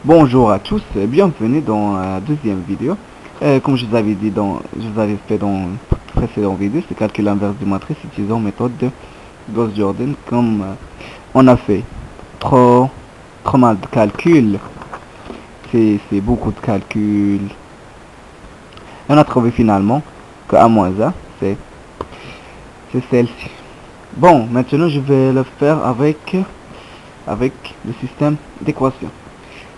Bonjour à tous et bienvenue dans la deuxième vidéo. Comme je vous avais dit je vous avais fait dans une précédente vidéo, c'est calculer l'inverse de matrice utilisant méthode de Gauss-Jordan. Comme on a fait trop mal de calcul, c'est beaucoup de calcul. Et on a trouvé finalement que A moins A, c'est celle-ci. Bon, maintenant je vais le faire avec le système d'équation.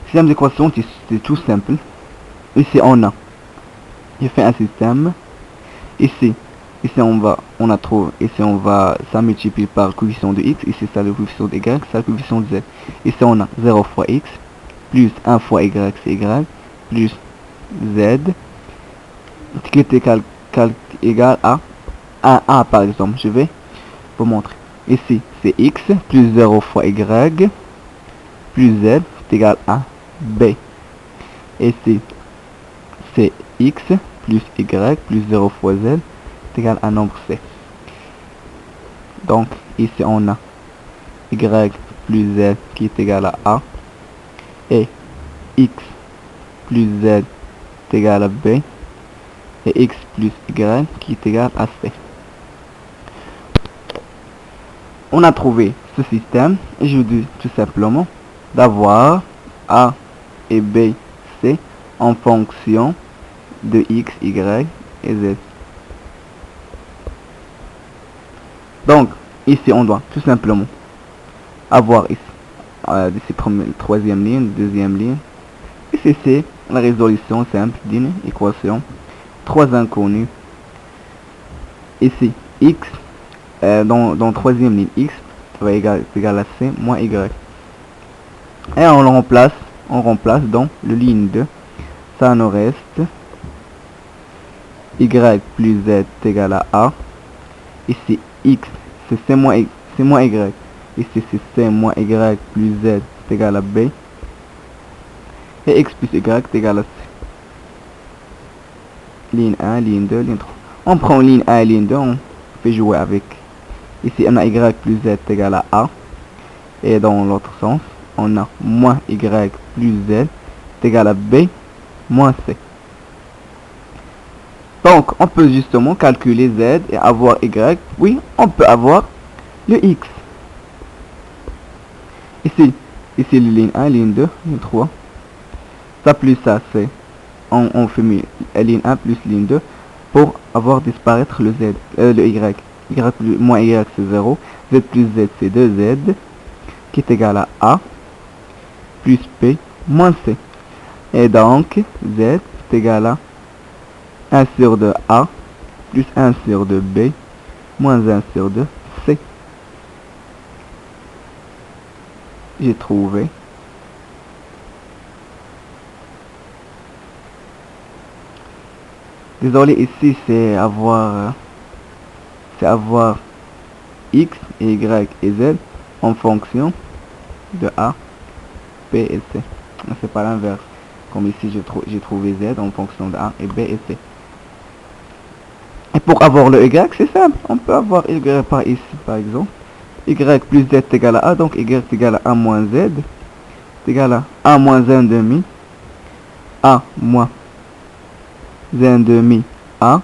Système d'équation, c'est tout simple. Ici on a, j'ai fait un système. Ici on a trouvé, ici on va, ça multiplie par le coefficient de x, ici c'est le coefficient de y, c'est le coefficient de z. Ici on a 0 fois x, plus 1 fois y, c'est y, plus z, qui est égal à 1a par exemple. Je vais vous montrer. Ici c'est x, plus 0 fois y, plus z, est égal à b. Ici c'est x, plus y, plus 0 fois z, est égal à un nombre c. Donc ici on a y plus z qui est égal à a, et x plus z est égal à b, et x plus y qui est égal à c. On a trouvé ce système et je vous dis tout simplement d'avoir a et b, c en fonction de x, y et z. Donc ici on doit tout simplement avoir ici d'ici troisième ligne, deuxième ligne. Ici c'est la résolution simple d'une équation. Trois inconnus. Ici x dans troisième ligne, x va égal à c moins y. Et on remplace dans le ligne 2. Ça nous reste y plus z est égal à a. Ici x c'est c moins y. Ici c'est c moins y plus z est égal à b. Et x plus y est égal à c. Ligne 1, ligne 2, ligne 3. On prend ligne 1 et ligne 2, on fait jouer avec. Ici on a y plus z est égal à a. Et dans l'autre sens, on a moins y plus z est égal à b moins c. Donc on peut justement calculer z et avoir y. Oui, on peut avoir le x. Ici ligne 1, ligne 2, ligne 3. Ça plus ça, c'est on fait ligne 1 plus ligne 2 pour avoir disparaître le z, le y. Y plus, moins y c'est 0. Z plus z c'est 2z qui est égal à a plus b moins c. Et donc z est égal à 1 sur 2 a plus 1 sur 2 b moins 1 sur 2 c. J'ai trouvé. Désolé, ici c'est avoir x, y et z en fonction de a, b et c. C'est pas l'inverse. Comme ici j'ai trouvé z en fonction de a et b et c. Et pour avoir le y, c'est simple. On peut avoir y par ici par exemple. Y plus z est égal à a, donc y est égal à a moins z. C'est égal à a moins 1 demi. A moins 1 demi a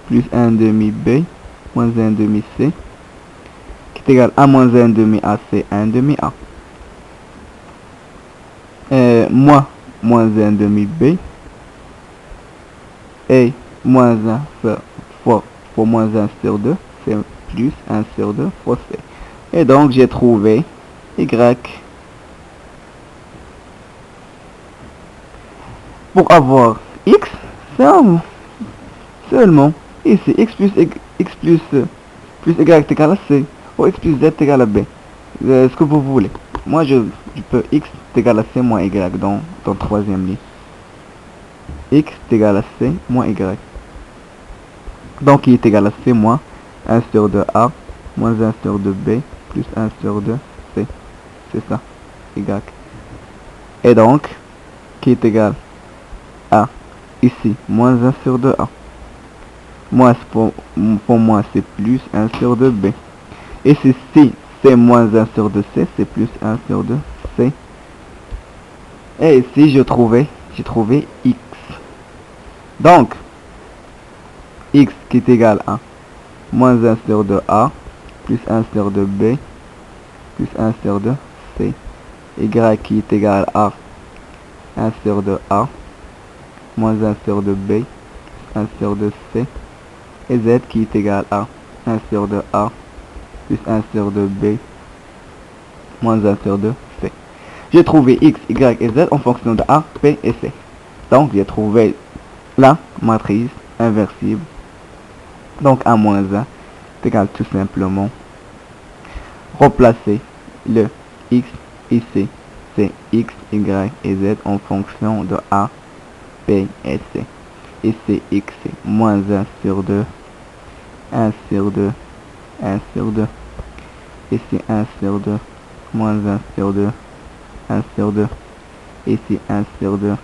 plus 1 demi b moins 1 demi c qui est égal à moins 1 demi a c'est 1 demi a. Et moins 1 demi b et moins 1 fois moins 1 sur 2 c'est plus 1 sur 2 fois c. Et donc j'ai trouvé y. Pour avoir x, c'est seulement ici x plus y est égal à c ou x plus z est égal à b. Ce que vous voulez. Moi je peux x est égal à c moins y dans troisième ligne. X est égal à c moins y. Donc il est égal à c moins 1 sur 2 a moins 1 sur 2 b plus 1 sur 2 c. C'est ça. Y. Et donc qui est égal à ici moins 1 sur 2 a. Moins pour moi c'est plus 1 sur 2 b. Et si c'est moins 1 sur 2 c, c'est plus 1 sur 2 c. Et ici, j'ai trouvé x. Donc, x qui est égal à moins 1 sur 2 a, plus 1 sur 2 b, plus 1 sur 2 c. Y qui est égal à 1 sur 2 a, moins 1 sur 2 b, 1 sur 2 c. Et z qui est égal à 1 sur 2 a, plus 1 sur 2 b, moins 1 sur 2 c. J'ai trouvé x, y et z en fonction de a, p et c. Donc, j'ai trouvé la matrice inversible. Donc, a moins 1 est égal tout simplement remplacer le x ici, c'est x, y et z en fonction de a, p et c. Ici, x c'est moins 1 sur 2, 1 sur 2, 1 sur 2. Ici, 1 sur 2, moins 1 sur 2, 1 sur 2. Ici, 1 sur 2,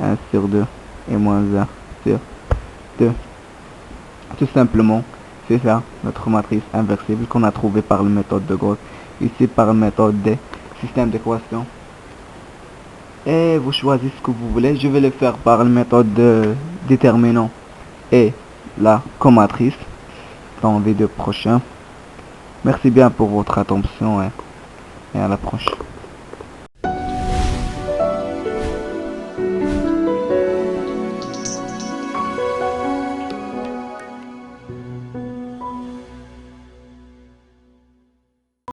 1 sur 2 et moins 1 sur 2. Tout simplement, c'est ça, notre matrice inversible qu'on a trouvé par la méthode de Gauss. Ici, par la méthode des systèmes d'équations. Et vous choisissez ce que vous voulez. Je vais le faire par la méthode de déterminant et la comatrice dans les vidéos prochaines. Merci bien pour votre attention et à la prochaine.